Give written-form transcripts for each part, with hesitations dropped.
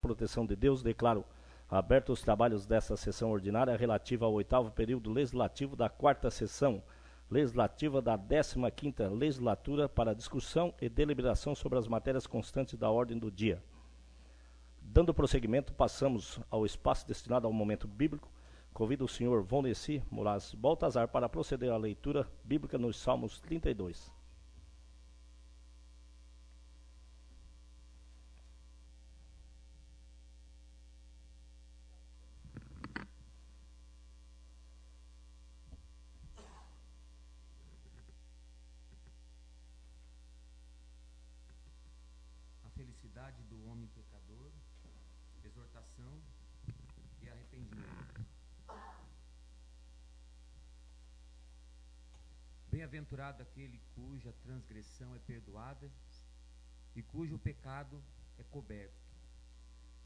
proteção de Deus, declaro aberto os trabalhos desta sessão ordinária relativa ao 8º período legislativo da 4ª sessão legislativa da 15ª legislatura para discussão e deliberação sobre as matérias constantes da ordem do dia. Dando prosseguimento, passamos ao espaço destinado ao momento bíblico. Convido o senhor Valdeci Moraes Baltazar para proceder à leitura bíblica nos Salmos 32. Felicidade do homem pecador, exortação e arrependimento. Bem-aventurado aquele cuja transgressão é perdoada e cujo pecado é coberto.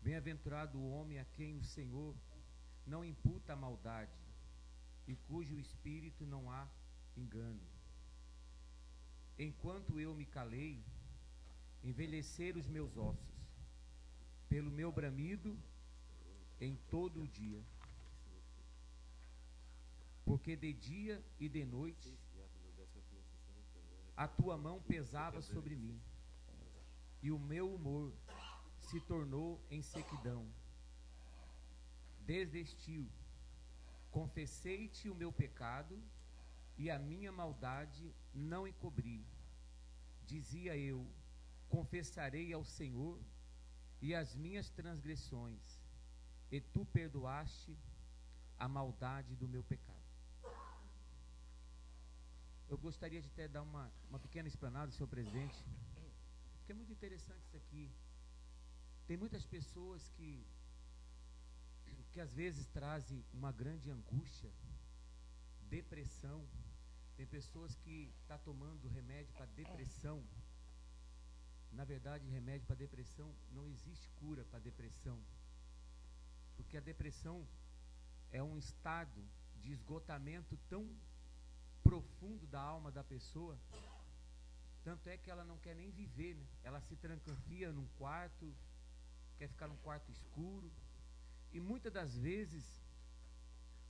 Bem-aventurado o homem a quem o Senhor não imputa a maldade e cujo espírito não há engano. Enquanto eu me calei, envelhecer os meus ossos, pelo meu bramido em todo o dia. Porque de dia e de noite a tua mão pesava sobre mim, e o meu humor se tornou em sequidão. Desistiu, confessei-te o meu pecado, e a minha maldade não encobri. Dizia eu: confessarei ao Senhor e as minhas transgressões, e tu perdoaste a maldade do meu pecado. Eu gostaria de até dar uma pequena explanada, senhor presidente, porque é muito interessante isso aqui. Tem muitas pessoas que às vezes trazem uma grande angústia, depressão. Tem pessoas que estão tomando remédio para depressão. Na verdade, remédio para depressão, não existe cura para depressão. Porque a depressão é um estado de esgotamento tão profundo da alma da pessoa, tanto é que ela não quer nem viver, né? Ela se trancanfia num quarto, quer ficar num quarto escuro, e muitas das vezes,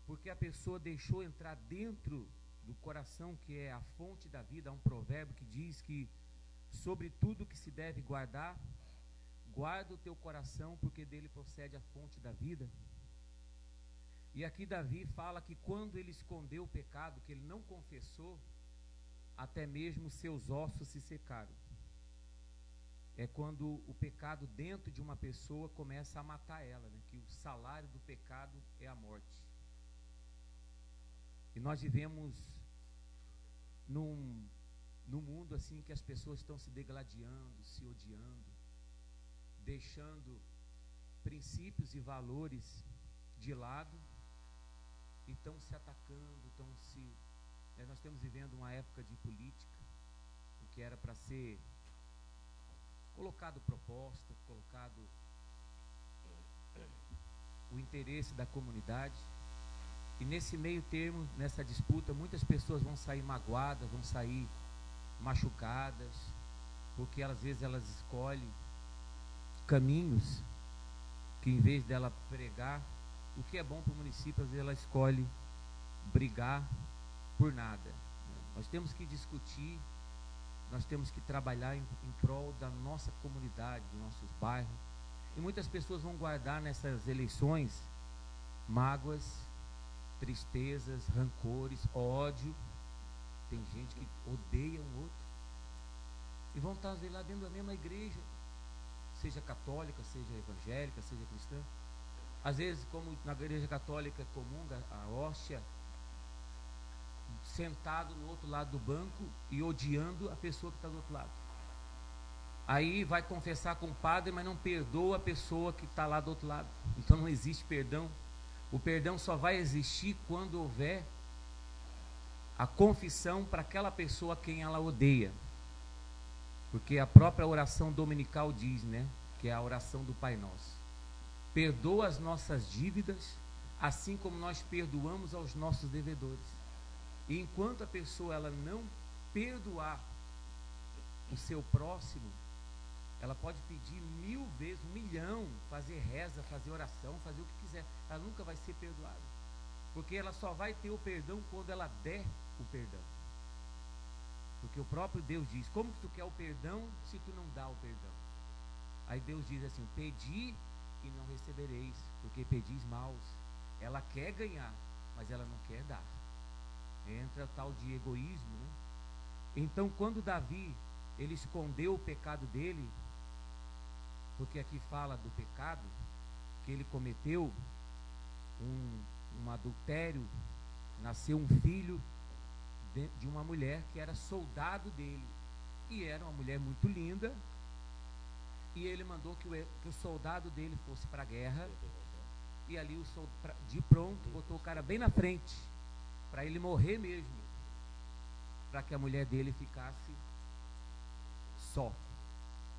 porque a pessoa deixou entrar dentro do coração, que é a fonte da vida. Há um provérbio que diz que sobre tudo que se deve guardar, guarda o teu coração, porque dele procede a fonte da vida. E aqui Davi fala que quando ele escondeu o pecado, que ele não confessou, até mesmo seus ossos se secaram. É quando o pecado dentro de uma pessoa começa a matar ela, né? Que o salário do pecado é a morte. E nós vivemos num mundo assim que as pessoas estão se degladiando, se odiando, deixando princípios e valores de lado, e estão se atacando, nós estamos vivendo uma época de política, o que era para ser colocado proposta, colocado o interesse da comunidade, e nesse meio termo, nessa disputa, muitas pessoas vão sair magoadas, vão sair machucadas, porque às vezes elas escolhem caminhos que, em vez dela pregar o que é bom para o município, às vezes ela escolhe brigar por nada. Nós temos que discutir, nós temos que trabalhar em prol da nossa comunidade, dos nossos bairros, e muitas pessoas vão guardar nessas eleições mágoas, tristezas, rancores, ódio. Tem gente que odeia um outro, e vão estar lá dentro da mesma igreja, seja católica, seja evangélica, seja cristã. Às vezes, como na igreja católica é comum, a hóstia, sentado no outro lado do banco e odiando a pessoa que está do outro lado. Aí vai confessar com o padre, mas não perdoa a pessoa que está lá do outro lado. Então não existe perdão. O perdão só vai existir quando houver a confissão para aquela pessoa a quem ela odeia. Porque a própria oração dominical diz, né, que é a oração do Pai Nosso: perdoa as nossas dívidas, assim como nós perdoamos aos nossos devedores. E enquanto a pessoa ela não perdoar o seu próximo, Ela pode pedir 1000 vezes, 1 milhão, fazer reza, fazer oração, fazer o que quiser. Ela nunca vai ser perdoada. Porque ela só vai ter o perdão quando ela der o perdão. Porque o próprio Deus diz, como que tu quer o perdão se tu não dá o perdão? Aí Deus diz assim, pedi e não recebereis, porque pedis maus. Ela quer ganhar, mas ela não quer dar. Entra o tal de egoísmo, né? Então quando Davi, ele escondeu o pecado dele, porque aqui fala do pecado, que ele cometeu um adultério, nasceu um filho de uma mulher que era soldado dele, e era uma mulher muito linda, e ele mandou que o soldado dele fosse para a guerra, e ali de pronto, botou o cara bem na frente, para ele morrer mesmo, para que a mulher dele ficasse só,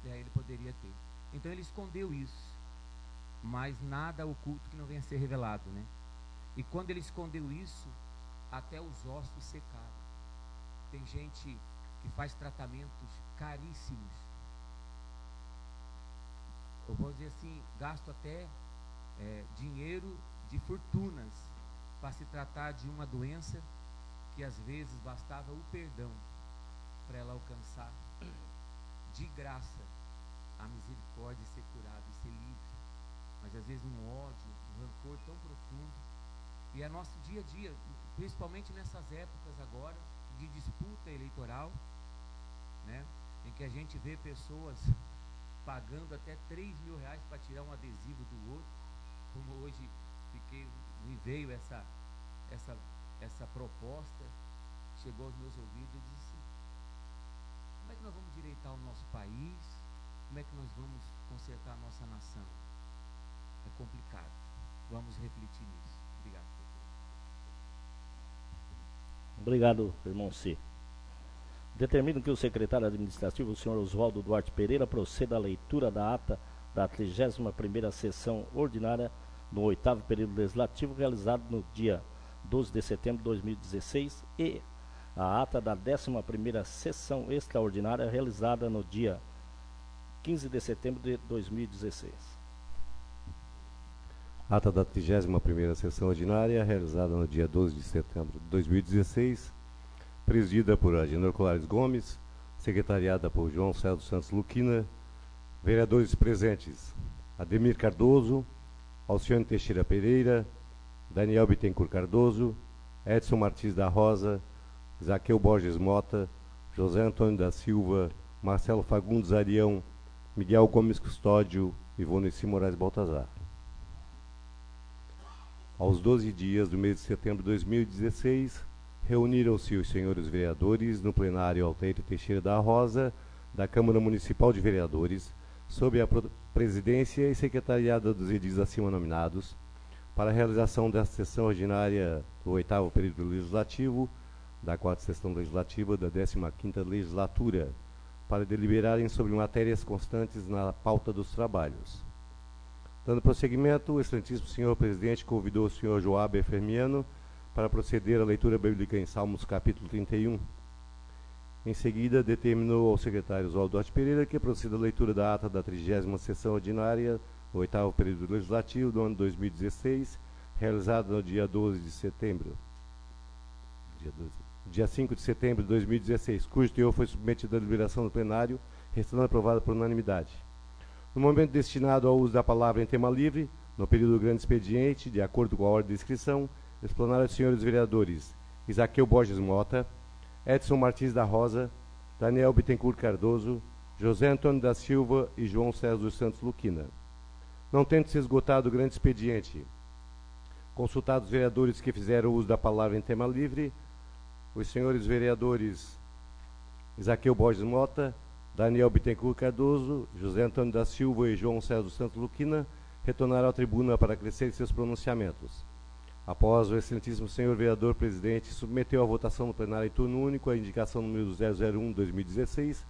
e aí ele poderia ter. Então ele escondeu isso, mas nada oculto que não venha a ser revelado, né? E quando ele escondeu isso, até os ossos secaram. Tem gente que faz tratamentos caríssimos. Eu vou dizer assim, gasto até dinheiro de fortunas para se tratar de uma doença que às vezes bastava o perdão para ela alcançar de graça a misericórdia e ser curado e ser livre. Mas às vezes um ódio, um rancor tão profundo. E é nosso dia a dia, principalmente nessas épocas agora de disputa eleitoral, né, em que a gente vê pessoas pagando até 3 mil reais para tirar um adesivo do outro, como hoje me veio essa proposta, chegou aos meus ouvidos e disse, como é que nós vamos direitar o nosso país? Como é que nós vamos consertar a nossa nação? É complicado. Vamos refletir nisso. Obrigado. Obrigado, irmão C. Determino que o secretário administrativo, o senhor Oswaldo Duarte Pereira, proceda à leitura da ata da 31ª sessão ordinária no 8º período legislativo, realizado no dia 12 de setembro de 2016, e a ata da 11ª sessão extraordinária, realizada no dia 15 de setembro de 2016. Ata da 31ª sessão ordinária, realizada no dia 12 de setembro de 2016, presidida por Agenor Colares Gomes, secretariada por João César dos Santos Luquina, vereadores presentes, Ademir Cardoso, Alcione Teixeira Pereira, Daniel Bittencourt Cardoso, Edson Martins da Rosa, Zaqueu Borges Mota, José Antônio da Silva, Marcelo Fagundes Arião, Miguel Gomes Custódio e Ivoneci Moraes Baltazar. Aos 12 dias do mês de setembro de 2016, reuniram-se os senhores vereadores no plenário Altair Teixeira da Rosa, da Câmara Municipal de Vereadores, sob a presidência e secretariada dos edis acima nominados, para a realização desta sessão ordinária do 8º período legislativo, da 4ª sessão legislativa da 15ª legislatura, para deliberarem sobre matérias constantes na pauta dos trabalhos. Dando prosseguimento, o excelentíssimo senhor presidente convidou o senhor Joab Fermiano para proceder à leitura bíblica em Salmos capítulo 31. Em seguida, determinou ao secretário Oswaldo Duarte Pereira que proceda à leitura da ata da 30ª sessão ordinária do 8º período legislativo do ano 2016, realizada no dia 12 de setembro. Dia 5 de setembro de 2016, cujo teor foi submetido à deliberação do plenário, restando aprovada por unanimidade. No momento destinado ao uso da palavra em tema livre, no período do grande expediente, de acordo com a ordem de inscrição, explanaram os senhores vereadores Isaqueu Borges Mota, Edson Martins da Rosa, Daniel Bittencourt Cardoso, José Antônio da Silva e João César dos Santos Luquina. Não tendo se esgotado o grande expediente, consultados os vereadores que fizeram uso da palavra em tema livre, os senhores vereadores Isaqueu Borges Mota, Daniel Bittencourt Cardoso, José Antônio da Silva e João César dos Santos Luquina retornaram à tribuna para acrescer seus pronunciamentos. Após o excelentíssimo senhor vereador presidente submeteu à votação no plenário em turno único a indicação número 001/2016,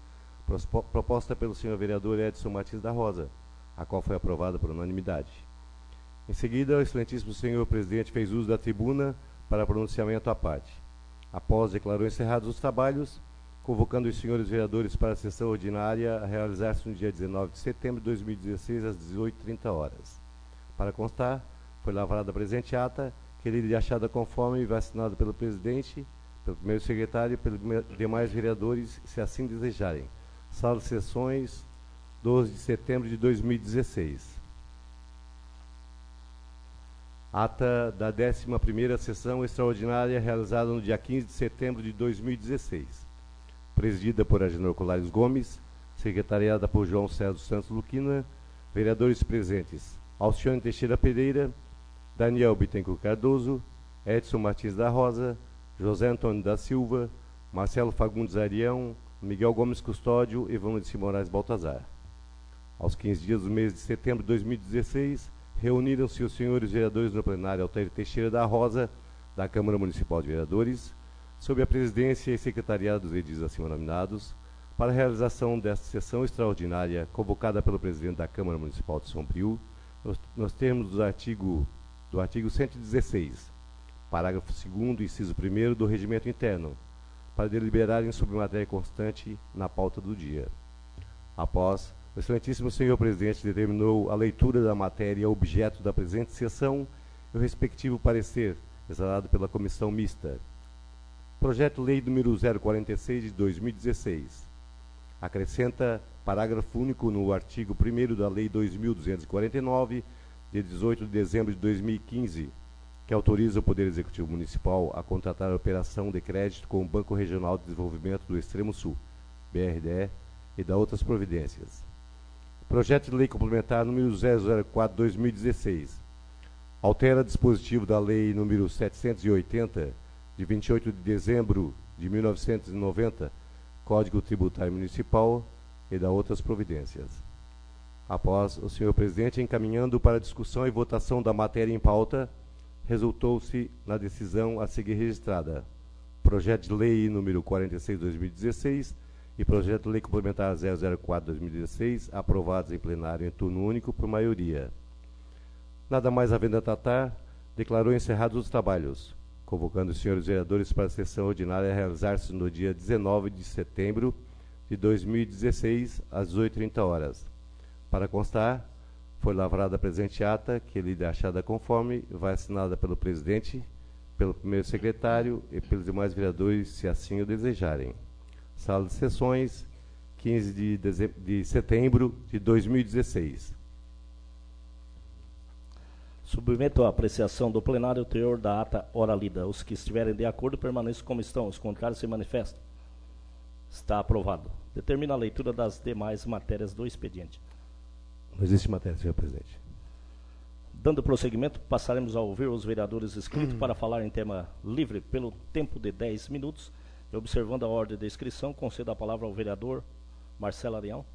proposta pelo senhor vereador Edson Martins da Rosa, a qual foi aprovada por unanimidade. Em seguida, o excelentíssimo senhor presidente fez uso da tribuna para pronunciamento à parte. Após declarou encerrados os trabalhos, convocando os senhores vereadores para a sessão ordinária a realizar-se no dia 19 de setembro de 2016, às 18h30. Para constar, foi lavrada a presente ata, que lhe é achada conforme e vai assinada pelo presidente, pelo primeiro secretário e pelos demais vereadores, se assim desejarem. Sala de sessões, 12 de setembro de 2016. Ata da 11ª sessão extraordinária realizada no dia 15 de setembro de 2016. Presidida por Agenor Colares Gomes, secretariada por João César dos Santos Luquina, vereadores presentes: Alcione Teixeira Pereira, Daniel Bittencourt Cardoso, Edson Martins da Rosa, José Antônio da Silva, Marcelo Fagundes Arião, Miguel Gomes Custódio e Evandro de Moraes Baltazar. Aos 15 dias do mês de setembro de 2016, reuniram-se os senhores vereadores no plenário Altair Teixeira da Rosa, da Câmara Municipal de Vereadores, sob a presidência e secretariado dos edis acima nominados, para a realização desta sessão extraordinária convocada pelo presidente da Câmara Municipal de Sombrio, nos termos do artigo 116, parágrafo 2º, inciso 1º do Regimento Interno, para deliberarem sobre matéria constante na pauta do dia. Após, o excelentíssimo senhor presidente determinou a leitura da matéria objeto da presente sessão e o respectivo parecer, exalado pela comissão mista. Projeto-Lei número 046 de 2016. Acrescenta parágrafo único no artigo 1º da Lei 2.249, de 18 de dezembro de 2015, que autoriza o Poder Executivo Municipal a contratar a operação de crédito com o Banco Regional de Desenvolvimento do Extremo Sul, BRDE, e da outras providências. Projeto de Lei Complementar número 004/2016. Altera dispositivo da Lei número 780, de 28 de dezembro de 1990, Código Tributário Municipal, e da outras providências. Após o senhor presidente encaminhando para discussão e votação da matéria em pauta, resultou-se na decisão a seguir registrada: Projeto de Lei número 46/2016 e Projeto de Lei Complementar 004/2016, aprovados em plenário em turno único por maioria. Nada mais havendo a tratar, declarou encerrados os trabalhos, convocando os senhores vereadores para a sessão ordinária a realizar-se no dia 19 de setembro de 2016, às 18h30. Para constar, foi lavrada a presente ata, que lhe é achada conforme, vai assinada pelo presidente, pelo primeiro secretário e pelos demais vereadores, se assim o desejarem. Sala de sessões, 15 de setembro de 2016. Submeto à apreciação do plenário o teor da ata ora lida. Os que estiverem de acordo permaneçam como estão. Os contrários se manifestam. Está aprovado. Determina a leitura das demais matérias do expediente. Não existe matéria, senhor presidente. Dando prosseguimento, passaremos a ouvir os vereadores inscritos para falar em tema livre pelo tempo de 10 minutos. E observando a ordem de inscrição, concedo a palavra ao vereador Marcelo Arião.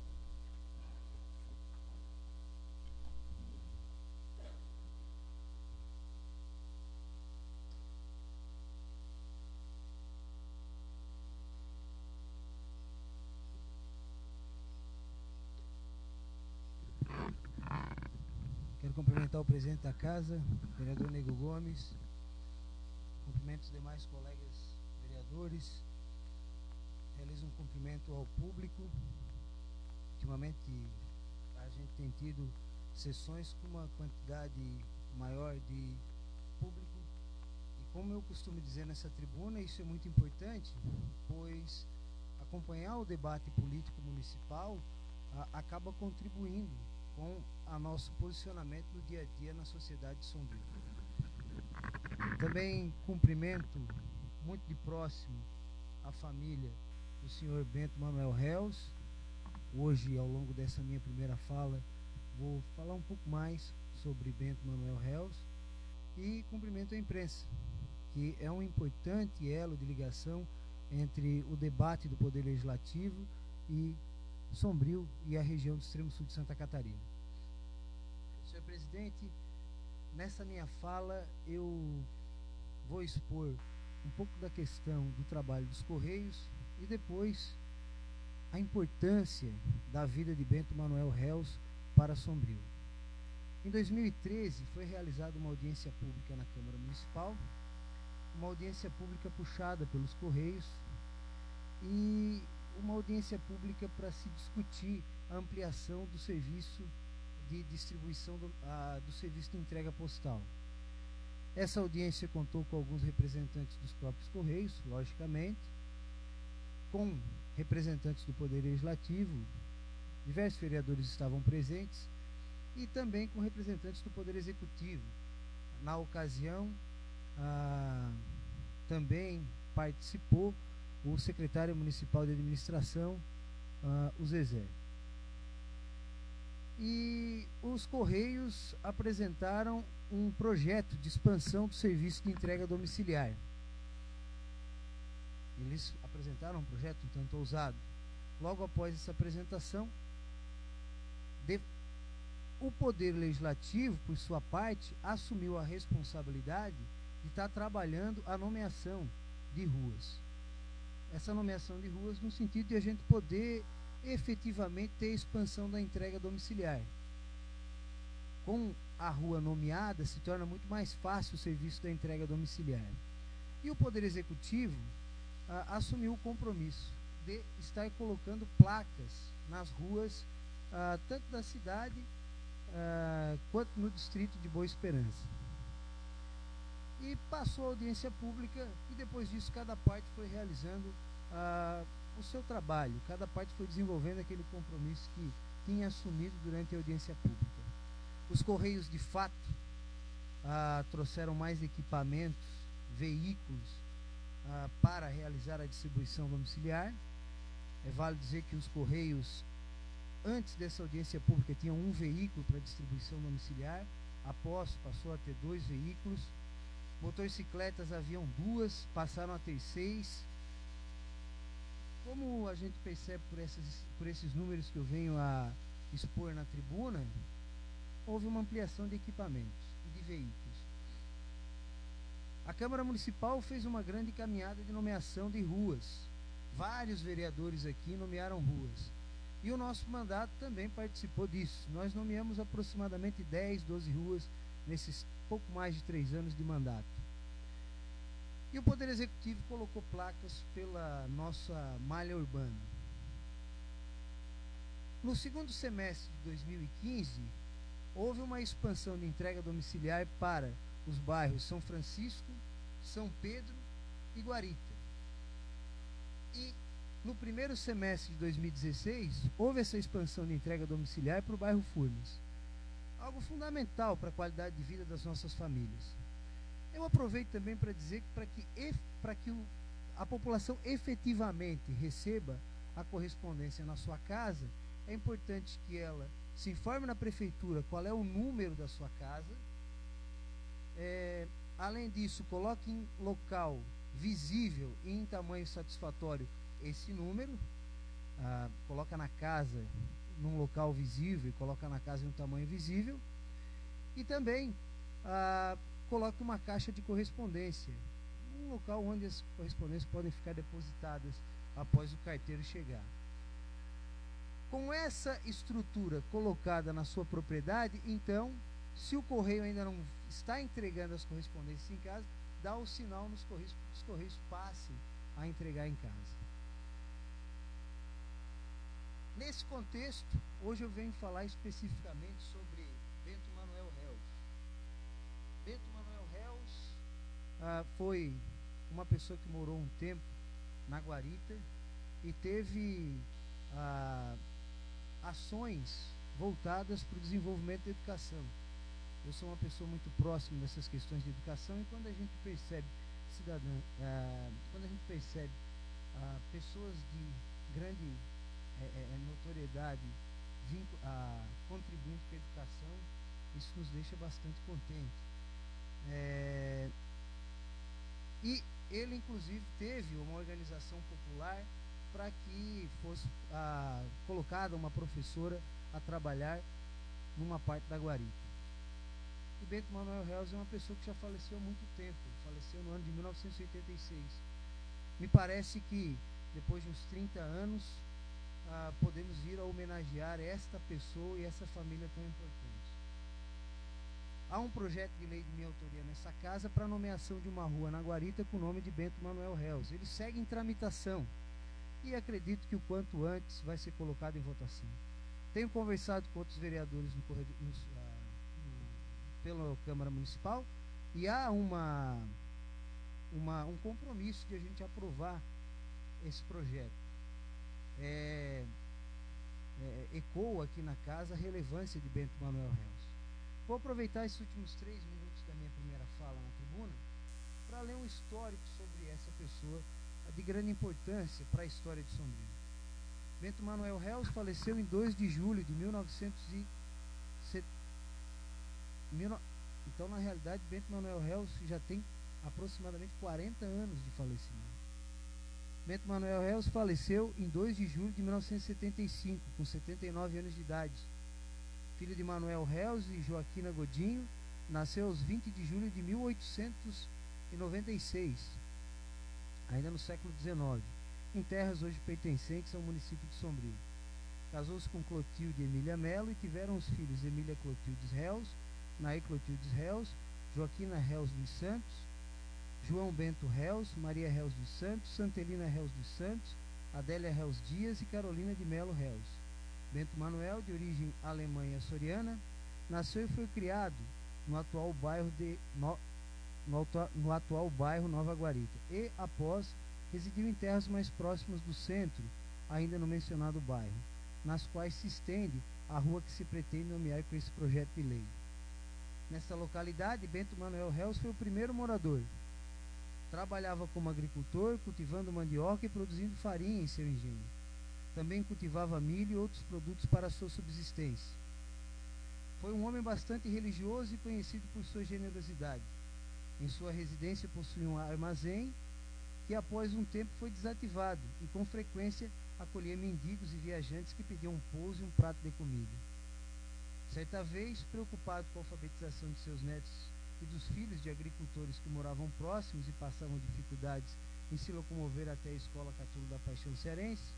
Quero cumprimentar o presidente da casa, o vereador Nego Gomes, cumprimento os demais colegas vereadores, realizo um cumprimento ao público. Ultimamente a gente tem tido sessões com uma quantidade maior de público e, como eu costumo dizer nessa tribuna, isso é muito importante, pois acompanhar o debate político municipal acaba contribuindo com o nosso posicionamento no dia a dia na sociedade de Sombrio. Também cumprimento muito de próximo a família do senhor Bento Manuel Reus. Hoje, ao longo dessa minha primeira fala, vou falar um pouco mais sobre Bento Manuel Reus, e cumprimento a imprensa, que é um importante elo de ligação entre o debate do Poder Legislativo e Sombrio e a região do extremo sul de Santa Catarina. Senhor presidente, nessa minha fala eu vou expor um pouco da questão do trabalho dos Correios e depois a importância da vida de Bento Manuel Reus para Sombrio. Em 2013 foi realizada uma audiência pública na Câmara Municipal, uma audiência pública puxada pelos Correios, e uma audiência pública para se discutir a ampliação do serviço de distribuição do serviço de entrega postal. Essa audiência contou com alguns representantes dos próprios Correios, logicamente, com representantes do Poder Legislativo, diversos vereadores estavam presentes, e também com representantes do Poder Executivo. Na ocasião, também participou o secretário municipal de administração, o Zezé. E os Correios apresentaram um projeto de expansão do serviço de entrega domiciliar. Eles apresentaram um projeto um tanto ousado. Logo após essa apresentação, o Poder Legislativo, por sua parte, assumiu a responsabilidade de estar trabalhando a nomeação de ruas. Essa nomeação de ruas no sentido de a gente poder efetivamente ter a expansão da entrega domiciliar. Com a rua nomeada, se torna muito mais fácil o serviço da entrega domiciliar. E o Poder Executivo assumiu o compromisso de estar colocando placas nas ruas, tanto da cidade quanto no distrito de Boa Esperança. E passou a audiência pública e depois disso cada parte foi realizando o seu trabalho, cada parte foi desenvolvendo aquele compromisso que tinha assumido durante a audiência pública. Os Correios, de fato, trouxeram mais equipamentos, veículos, para realizar a distribuição domiciliar. É válido dizer que os Correios, antes dessa audiência pública, tinham um veículo para distribuição domiciliar, após passou a ter 2 veículos. Motocicletas haviam 2, passaram a ter 6. Como a gente percebe por esses números que eu venho a expor na tribuna, houve uma ampliação de equipamentos e de veículos. A Câmara Municipal fez uma grande caminhada de nomeação de ruas. Vários vereadores aqui nomearam ruas. E o nosso mandato também participou disso. Nós nomeamos aproximadamente 10, 12 ruas nesses pouco mais de 3 anos de mandato. E o Poder Executivo colocou placas pela nossa malha urbana. No segundo semestre de 2015, houve uma expansão de entrega domiciliar para os bairros São Francisco, São Pedro e Guarita. E no primeiro semestre de 2016, houve essa expansão de entrega domiciliar para o bairro Furnas. Algo fundamental para a qualidade de vida das nossas famílias. Eu aproveito também para dizer que para que a população efetivamente receba a correspondência na sua casa, é importante que ela se informe na prefeitura qual é o número da sua casa. Além disso, coloque em local visível e em tamanho satisfatório esse número. Coloca na casa num local visível e coloca na casa em um tamanho visível. E também coloque uma caixa de correspondência, um local onde as correspondências podem ficar depositadas após o carteiro chegar. Com essa estrutura colocada na sua propriedade, então, se o correio ainda não está entregando as correspondências em casa, dá o sinal nos correios, os correios passem a entregar em casa. Nesse contexto, hoje eu venho falar especificamente sobre Bento Manuel Reus. Bento Manuel Reus foi uma pessoa que morou um tempo na Guarita e teve ações voltadas para o desenvolvimento da educação. Eu sou uma pessoa muito próxima dessas questões de educação, e quando a gente percebe pessoas de grande notoriedade contribuindo para a educação, isso nos deixa bastante contente. E ele inclusive teve uma organização popular para que fosse colocada uma professora a trabalhar numa parte da Guarita. E Bento Manuel Reus é uma pessoa que já faleceu há muito tempo, faleceu no ano de 1986. Me parece que depois de uns 30 anos podemos vir a homenagear esta pessoa e essa família tão importante. Há um projeto de lei de minha autoria nessa casa para a nomeação de uma rua na Guarita com o nome de Bento Manuel Reus. Ele segue em tramitação. e acredito que o quanto antes vai ser colocado em votação. Tenho conversado com outros vereadores pela Câmara Municipal e há um compromisso de a gente aprovar esse projeto. Ecoa aqui na casa a relevância de Bento Manuel Reus. Vou aproveitar esses últimos 3 minutos da minha primeira fala na tribuna para ler um histórico sobre essa pessoa de grande importância para a história de Sombrio. Bento Manuel Reus faleceu em 2 de julho de 1970. Então, na realidade, Bento Manuel Reus já tem aproximadamente 40 anos de falecimento. Bento Manuel Reus faleceu em 2 de julho de 1975, com 79 anos de idade. Filho de Manuel Reus e Joaquina Godinho, nasceu aos 20 de julho de 1896, ainda no século XIX, em terras hoje pertencentes ao município de Sombrio. Casou-se com Clotilde Emília Melo e tiveram os filhos Emília Clotildes Reus, Nair Clotildes Reus, Joaquina Reus dos Santos, João Bento Reus, Maria Reus dos Santos, Santelina Reus dos Santos, Adélia Reus Dias e Carolina de Melo Reus. Bento Manuel, de origem alemã e açoriana, nasceu e foi criado no atual bairro Nova Guarita e, após, residiu em terras mais próximas do centro, ainda no mencionado bairro, nas quais se estende a rua que se pretende nomear com esse projeto de lei. Nesta localidade, Bento Manuel Reus foi o primeiro morador. Trabalhava como agricultor, cultivando mandioca e produzindo farinha em seu engenho. Também cultivava milho e outros produtos para a sua subsistência. Foi um homem bastante religioso e conhecido por sua generosidade. Em sua residência possuía um armazém que após um tempo foi desativado e com frequência acolhia mendigos e viajantes que pediam um pouso e um prato de comida. Certa vez, preocupado com a alfabetização de seus netos e dos filhos de agricultores que moravam próximos e passavam dificuldades em se locomover até a Escola Catulo da Paixão Cearense,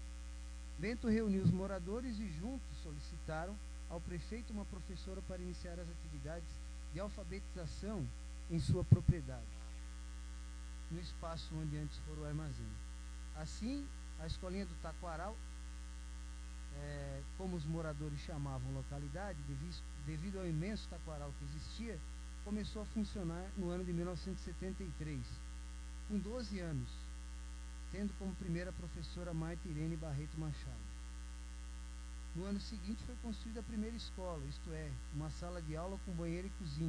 Bento reuniu os moradores e juntos solicitaram ao prefeito uma professora para iniciar as atividades de alfabetização em sua propriedade, no espaço onde antes fora o armazém. Assim, a escolinha do Taquaral, como os moradores chamavam a localidade, devido ao imenso taquaral que existia, começou a funcionar no ano de 1973, com 12 anos, tendo como primeira professora Marta Irene Barreto Machado. No ano seguinte foi construída a primeira escola, isto é, uma sala de aula com banheiro e cozinha.